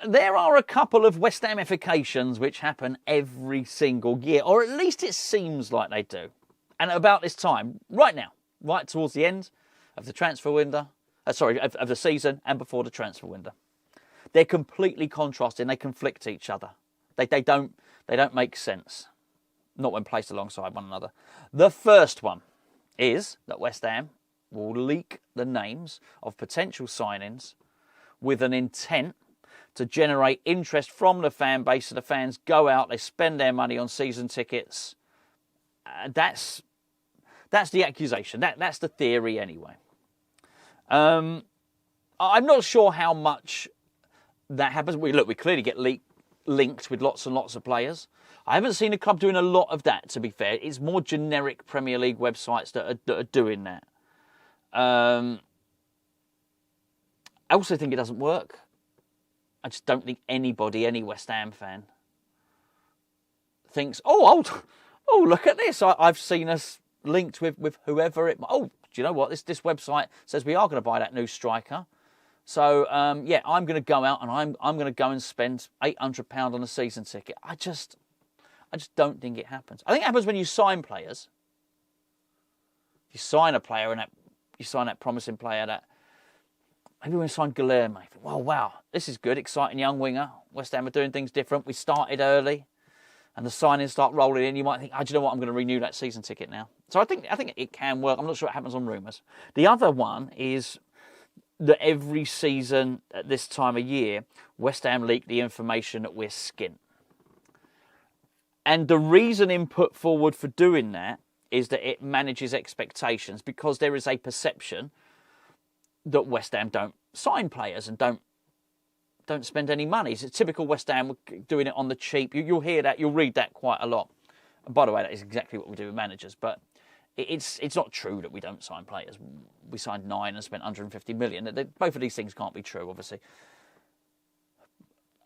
there are a couple of West Hamifications which happen every single year, or at least it seems like they do. And at about this time, right now, right towards the end of the transfer window, of the season and before the transfer window, they're completely contrasting. They conflict each other. They don't make sense, not when placed alongside one another. The first one is that West Ham will leak the names of potential signings with an intent to generate interest from the fan base, so the fans go out, they spend their money on season tickets. That's the accusation. That's the theory anyway. I'm not sure how much that happens. We clearly get linked with lots and lots of players. I haven't seen a club doing a lot of that, to be fair. It's more generic Premier League websites that are doing that. I also think it doesn't work. I just don't think any West Ham fan, thinks, oh, look at this. I've seen us linked with whoever it. Oh, do you know what? This website says we are going to buy that new striker. So I'm going to go out and I'm going to go and spend £800 on a season ticket. I just don't think it happens. I think it happens when you sign players. If you sign a player and you sign that promising player that. Maybe when we signed Guilherme, well, wow, this is good, exciting young winger. West Ham are doing things different. We started early, and the signings start rolling in. You might think, do you know what? I'm going to renew that season ticket now. So I think it can work. I'm not sure what happens on Rumours. The other one is that every season at this time of year, West Ham leak the information that we're skint. And the reasoning put forward for doing that is that it manages expectations, because there is a perception that West Ham don't sign players and don't spend any money. It's typical West Ham doing it on the cheap. You'll hear that, you'll read that quite a lot. And by the way, that is exactly what we do with managers. But it's not true that we don't sign players. We signed 9 and spent 150 million. Both of these things can't be true, obviously.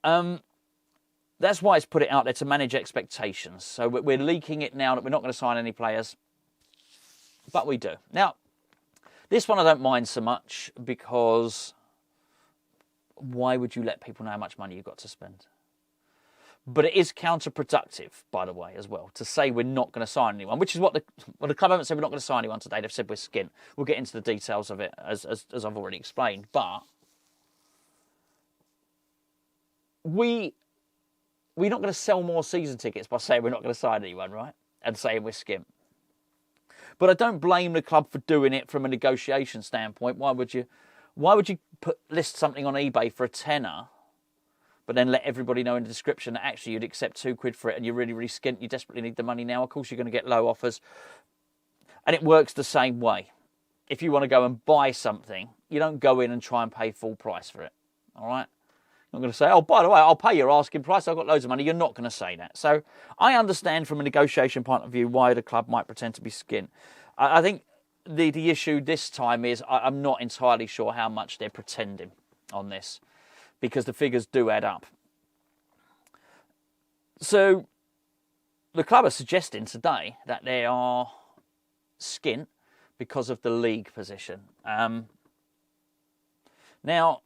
That's why it's put it out there, to manage expectations. So we're leaking it now that we're not going to sign any players, but we do. Now, this one I don't mind so much, because why would you let people know how much money you've got to spend? But it is counterproductive, by the way, as well, to say we're not going to sign anyone, which is what the club haven't said we're not going to sign anyone today. They've said we're skint. We'll get into the details of it as I've already explained. But we're not going to sell more season tickets by saying we're not going to sign anyone, right? And saying we're skint. But I don't blame the club for doing it from a negotiation standpoint. Why would you list something on eBay for a tenner, but then let everybody know in the description that actually you'd accept £2 for it and you're really, really skint, you desperately need the money now? Of course you're going to get low offers. And it works the same way. If you want to go and buy something, you don't go in and try and pay full price for it. All right? I'm not going to say, oh, by the way, I'll pay your asking price. I've got loads of money. You're not going to say that. So I understand from a negotiation point of view why the club might pretend to be skint. I think the issue this time is I'm not entirely sure how much they're pretending on this, because the figures do add up. So the club are suggesting today that they are skint because of the league position. Now,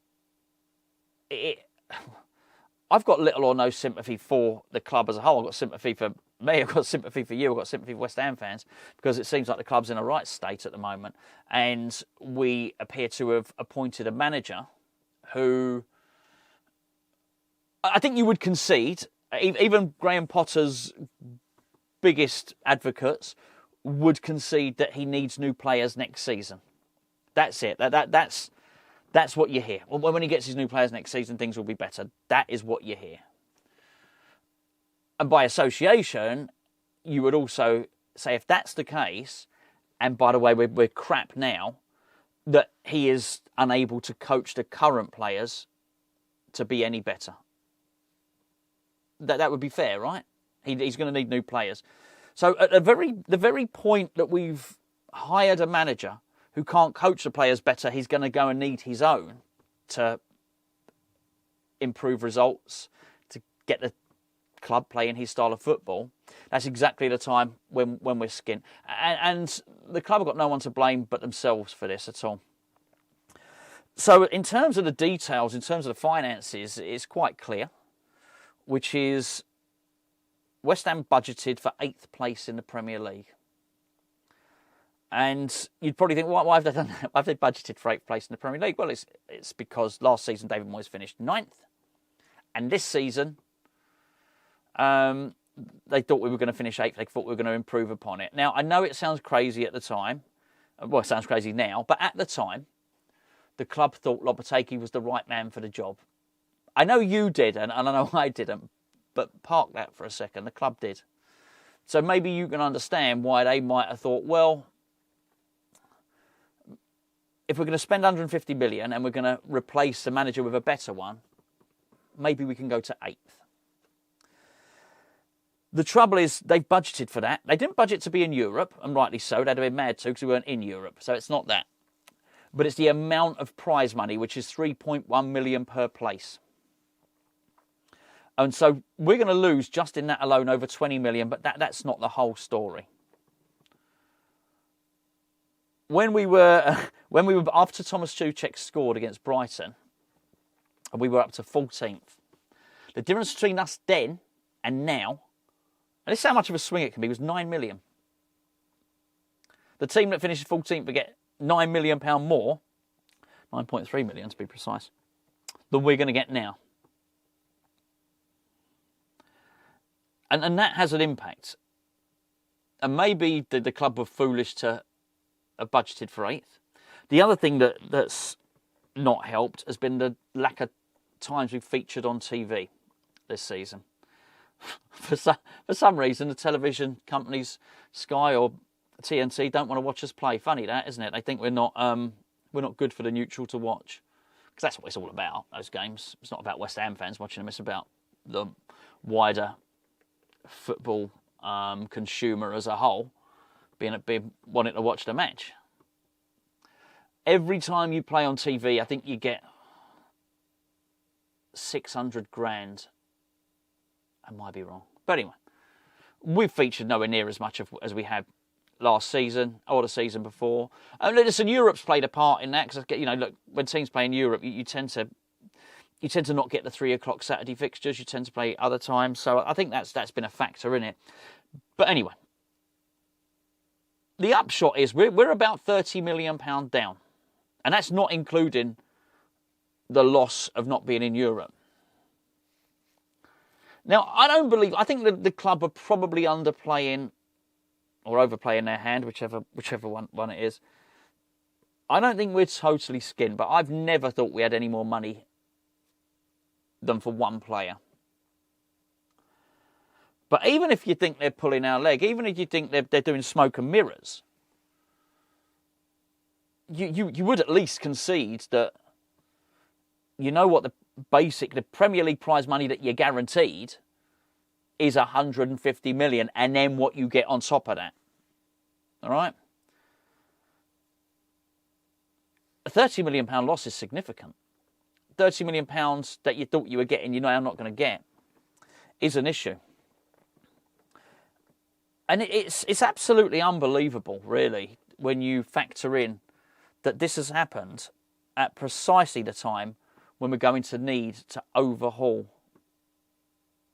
I've got little or no sympathy for the club as a whole. I've got sympathy for me, I've got sympathy for you, I've got sympathy for West Ham fans, because it seems like the club's in a right state at the moment. And we appear to have appointed a manager who, I think you would concede, even Graham Potter's biggest advocates would concede that he needs new players next season. That's it. That's what you hear. When he gets his new players next season, things will be better. That is what you hear. And by association, you would also say, if that's the case, and by the way, we're crap now, that he is unable to coach the current players to be any better. That would be fair, right? He's going to need new players. So at the very point that we've hired a manager who can't coach the players better, he's going to go and need his own to improve results, to get the club playing his style of football. That's exactly the time when we're skint. And the club have got no one to blame but themselves for this at all. So in terms of the details, in terms of the finances, it's quite clear, which is West Ham budgeted for 8th place in the Premier League. And you'd probably think, why have they done that? Why have they budgeted for 8th place in the Premier League? Well, it's because last season David Moyes finished 9th. And this season, they thought we were going to finish 8th. They thought we were going to improve upon it. Now, I know it sounds crazy at the time. Well, it sounds crazy now. But at the time, the club thought Lopetegui was the right man for the job. I know you did, and I know I didn't. But park that for a second. The club did. So maybe you can understand why they might have thought, well, if we're going to spend 150 million and we're going to replace the manager with a better one, maybe we can go to 8th. The trouble is they've budgeted for that. They didn't budget to be in Europe, and rightly so. They'd have been mad too because we weren't in Europe. So it's not that. But it's the amount of prize money, which is 3.1 million per place. And so we're going to lose just in that alone over 20 million, but that's not the whole story. When we were after Thomas Tuchek scored against Brighton, and we were up to 14th. The difference between us then and now, and this is how much of a swing it can be, was 9 million. The team that finishes 14th will get £9 million more, 9.3 million to be precise, than we're going to get now. And that has an impact. And maybe the club were foolish to have budgeted for 8th. The other thing that's not helped has been the lack of times we've featured on TV this season. For some reason, the television companies, Sky or TNT, don't want to watch us play. Funny that, isn't it? They think we're not good for the neutral to watch. Because that's what it's all about, those games. It's not about West Ham fans watching them. It's about the wider football consumer as a whole being wanting to watch the match. Every time you play on TV, I think you get 600 grand. I might be wrong. But anyway, we've featured nowhere near as much as we had last season or the season before. And listen, Europe's played a part in that because, you know, look, when teams play in Europe, you tend to not get the 3 o'clock Saturday fixtures. You tend to play other times. So I think that's been a factor in it. But anyway, the upshot is we're about £30 million down. And that's not including the loss of not being in Europe. Now, I think the club are probably underplaying or overplaying their hand, whichever one it is. I don't think we're totally skinned, but I've never thought we had any more money than for one player. But even if you think they're pulling our leg, even if you think they're doing smoke and mirrors, you would at least concede that you know what the Premier League prize money that you're guaranteed is 150 million, and then what you get on top of that. All right? A £30 million loss is significant. £30 million that you thought you were getting, you know, I'm not going to get, is an issue. And it's absolutely unbelievable, really, when you factor in that this has happened at precisely the time when we're going to need to overhaul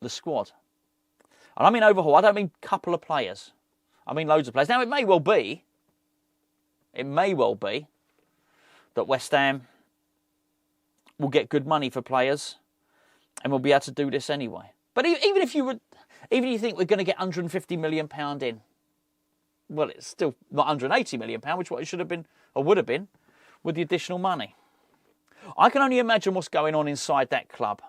the squad. And I mean overhaul, I don't mean couple of players. I mean loads of players. Now, it may well be that West Ham will get good money for players and we'll be able to do this anyway. But even if you think we're going to get £150 million in, well, it's still not £180 million, which is what it should have been or would have been with the additional money. I can only imagine what's going on inside that club.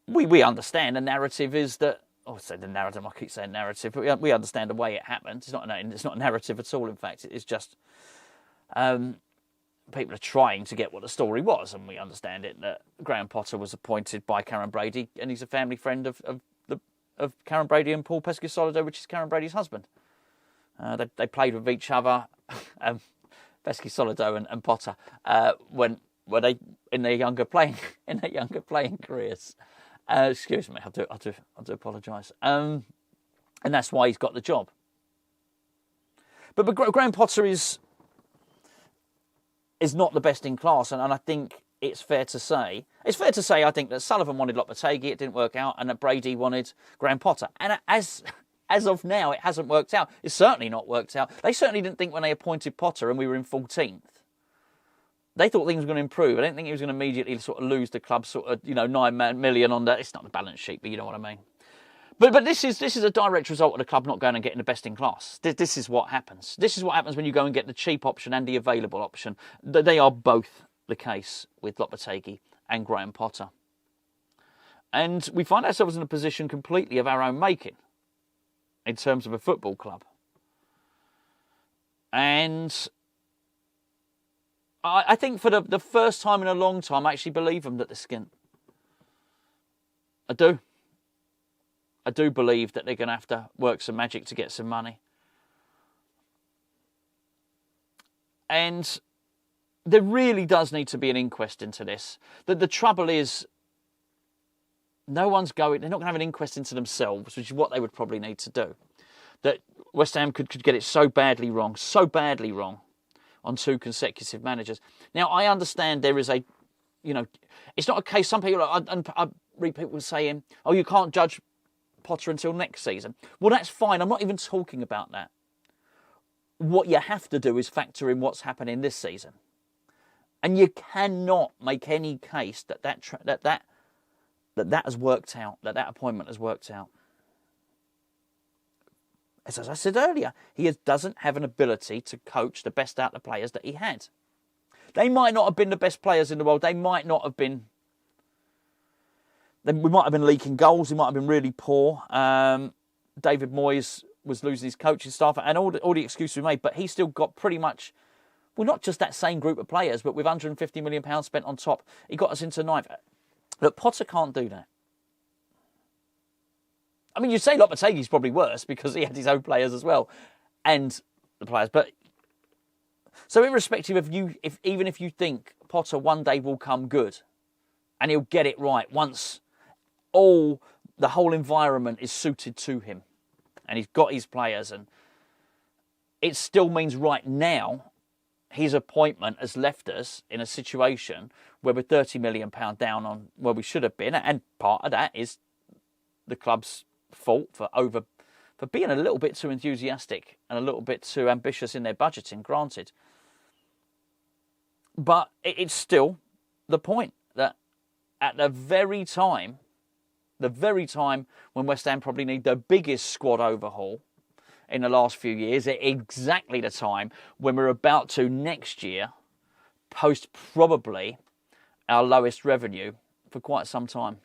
We understand the narrative is that. Oh, I say the narrative. I keep saying narrative, but we understand the way it happened. It's not a narrative at all. In fact, it's just people are trying to get what the story was, and we understand it. That Graham Potter was appointed by Karen Brady, and he's a family friend of Karen Brady and Paul Pesky-Solido, which is Karen Brady's husband. They played with each other, Pesky-Solido and Potter, when were they in their younger playing careers. Excuse me, I do apologise. And that's why he's got the job. But Graham Potter is not the best in class, and I think it's fair to say. It's fair to say, I think, that Sullivan wanted Lopetegui, it didn't work out, and that Brady wanted Graham Potter. And as of now, it hasn't worked out. It's certainly not worked out. They certainly didn't think when they appointed Potter and we were in 14th. They thought things were going to improve. I don't think he was going to immediately sort of lose the club sort of, $9 million on that. It's not the balance sheet, but you know what I mean. But this is a direct result of the club not going and getting the best in class. This is what happens. This is what happens when you go and get the cheap option and the available option. They are both the case with Lopetegui and Graham Potter. And we find ourselves in a position completely of our own making in terms of a football club. And I think for the first time in a long time, I actually believe them that they're skint. I do. I do believe that they're going to have to work some magic to get some money. And there really does need to be an inquest into this. The trouble is, they're not going to have an inquest into themselves, which is what they would probably need to do. That West Ham could get it so badly wrong on 2 consecutive managers. Now, I understand there is it's not a case, some people, I read people saying, oh, you can't judge Potter until next season. Well, that's fine. I'm not even talking about that. What you have to do is factor in what's happening this season. And you cannot make any case that has worked out, that appointment has worked out. As I said earlier, he doesn't have an ability to coach the best out of the players that he had. They might not have been the best players in the world. They might not have been. We might have been leaking goals. We might have been really poor. David Moyes was losing his coaching staff, and all the excuses we made. But he still got pretty much, well, not just that same group of players, but with £150 million spent on top, he got us into ninth. Look, Potter can't do that. I mean, you say Lopetegui's probably worse because he had his own players as well, and the players. But so, irrespective of even if you think Potter one day will come good, and he'll get it right once the whole environment is suited to him, and he's got his players, and it still means right now his appointment has left us in a situation where we're £30 million down on where we should have been, and part of that is the club's fault for being a little bit too enthusiastic and a little bit too ambitious in their budgeting, granted. But it's still the point that at the very time when West Ham probably need the biggest squad overhaul in the last few years, at exactly the time when we're about to next year post probably our lowest revenue for quite some time.